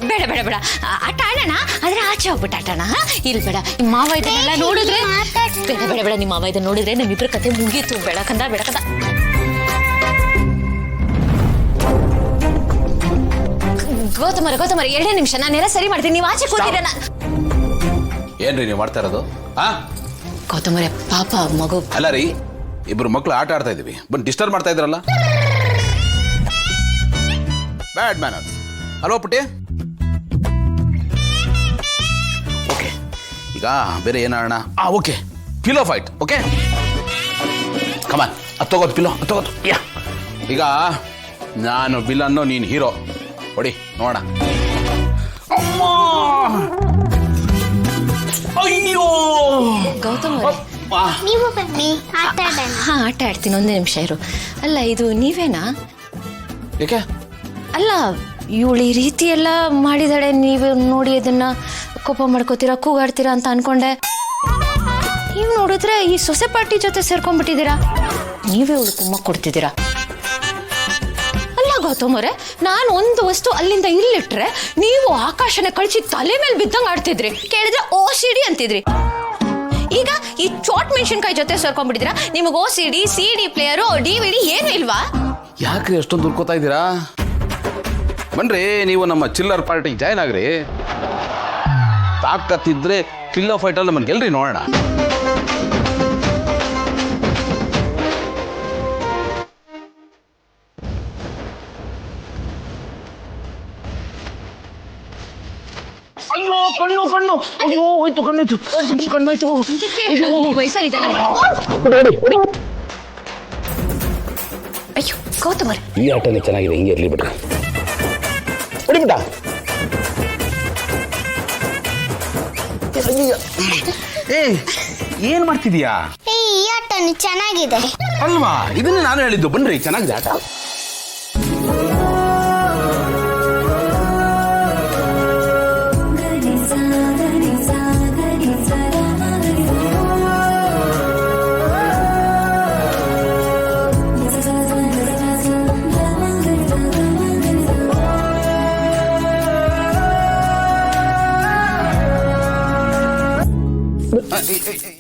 ಬೇಡ ಬೇಡ ಬೇಡ ಆಟ ಆಡೋಣ, ಆದ್ರೆ ಆಚೆ ಹೋಗ್ಬಿಟ್ಟು ಆಟೋಣ. ಇಲ್ಲಿ ಬೇಡ, ನಿಮ್ಮ ಮಾವ ಇದನ್ನೆಲ್ಲ ನೋಡಿದ್ರೆ ಬೇಡ ಬೇಡ ಬೇಡ, ನಿಮ್ಮ ಮಾವ ಇದನ್ನ ನೋಡಿದ್ರೆ ನಮ್ಮಿಬ್ರ ಕತೆ ಮುಗೀತು. ಬೆಳಕಂದ ಬೆಳಕಂದ. ಗೌತಮರ 2 ನಿಮಿಷ, ನಾನೆಲ್ಲ ಸರಿ ಮಾಡ್ತೀನಿ, ನೀವು ಆಚೆ ಕೂತಿರ. ಏನ್ರಿ ನೀವು ಮಾಡ್ತಾ ಇರೋದು? ಗೌತಮರೇ ಪಾಪ ಮಗು. ಅಲ್ಲ ರೀ, ಇಬ್ರು ಮಕ್ಳು ಆಟ ಆಡ್ತಾ ಇದೀವಿ, ಬಂದು ಡಿಸ್ಟರ್ಬ್ ಮಾಡ್ತಾ ಇದ್ರಲ್ಲ. ಬ್ಯಾಡ್ ಮ್ಯಾನರ್ಸ್ ಅಲ್ವಾ ಪುಟ್ಟಿ? ಓಕೆ, ಈಗ ಬೇರೆ ಏನಾಡೋಣ? Okay, pillow fight. Okay come on, ಅದು ತಗೋದು ಪಿಲೋ, ಅದು ತಗೋದು. ಯಾ, ಈಗ ನಾನು ವಿಲನ್ನು, ನೀನು ಹೀರೋ. ಹೊಡಿ ನೋಡ. ಅಯ್ಯೋ ಗೌತಮ್ ನೀವು ಬನ್ನಿ ಆಟ ಆಡೋಣ. ಹಾ, ಆಟ ಆಡ್ತೀನಿ, 1 ನಿಮಿಷ ಇರು. ಅಲ್ಲ, ಇದು ನೀವೇನಾ? ಏಕೆ? ಅಲ್ಲ, ಇವಳು ಈ ರೀತಿ ಎಲ್ಲ ಮಾಡಿದಾಳೆ, ನೀವು ನೋಡಿ ಅದನ್ನ ಕೋಪ ಮಾಡ್ಕೋತೀರಾ, ಕೂಗಾಡ್ತೀರಾ ಅಂತ ಅನ್ಕೊಂಡೆ. ನೀವು ನೋಡಿದ್ರೆ ಈ ಸೊಸೆ ಪಾರ್ಟಿ ಜೊತೆ ಸೇರ್ಕೊಂಡ್ಬಿಟ್ಟಿದ್ದೀರಾ. ನೀವೇ ಇವಳು ಕುಮ್ಮ ಕೊಡ್ತಿದ್ದೀರಾ. ಅಲ್ಲ ಗೌತಮ್ ಅವರೇ, ನಾನು ಒಂದು ವಸ್ತು ಅಲ್ಲಿಂದ ಇಲ್ಲಿಟ್ರೆ ನೀವು ಆಕಾಶನ ಕಳಿಸಿ ತಲೆ ಮೇಲೆ ಬಿದ್ದಂಗೆ ಆಡ್ತಿದ್ರಿ. ಕೇಳಿದ್ರೆ OCD ಅಂತಿದ್ರಿ. ಈಗ ಈ ಚೋಟ್ ಮೆಣಸಿನ್ಕಾಯಿ ಜೊತೆ ಸೇರ್ಕೊಂಡ್ಬಿಟ್ಟಿದ್ದೀರಾ. ನಿಮಗೆ OCD, CD ಪ್ಲೇಯರು, DVD ಏನು ಇಲ್ವಾ? ಯಾಕ್ರಿ ಅಷ್ಟೊಂದು ದುಡ್ಕೋತಾ ಇದ್ದೀರಾ? ಬನ್ರಿ, ನೀವು ನಮ್ಮ ಚಿಲ್ಲರ್ ಪಾರ್ಟಿಗೆ ಜಾಯ್ನ್ ಆಗ್ರಿ. ತಾಕತ್ತಿದ್ರೆ ಪಿಲ್ಲೋ ಫೈಟಲ್ಲಿ ನಮ್ಮನ್ನು ಗೆಲ್ರಿ ನೋಡೋಣ. ಅಯ್ಯೋ ಕಣ್ಣು ಕಣ್ಣು, ಅಯ್ಯೋ ಹೋಯ್ತು, ಕಣ್ಣಾಯ್ತು, ಕಣ್ಣಾಯ್ತು. ಅಯ್ಯೋ ಗೌತಮ್ ಅವರೇ, ಈ ಆಟನೇ ಚೆನ್ನಾಗಿದೆ, ಹಿಂಗೆ ಇರ್ಲಿ ಬಿಡ್ರಿ. ಬಿಡಿ ಬಿಡ. ಏನ್ ಮಾಡ್ತಿದೀಯಾ? ಈ ಆಟನು ಚೆನ್ನಾಗಿದೆ ಅಲ್ವಾ? ಇದನ್ನ ನಾನು ಹೇಳಿದ್ದು. ಬನ್ರಿ, ಚೆನ್ನಾಗಿದೆ ಆಟ.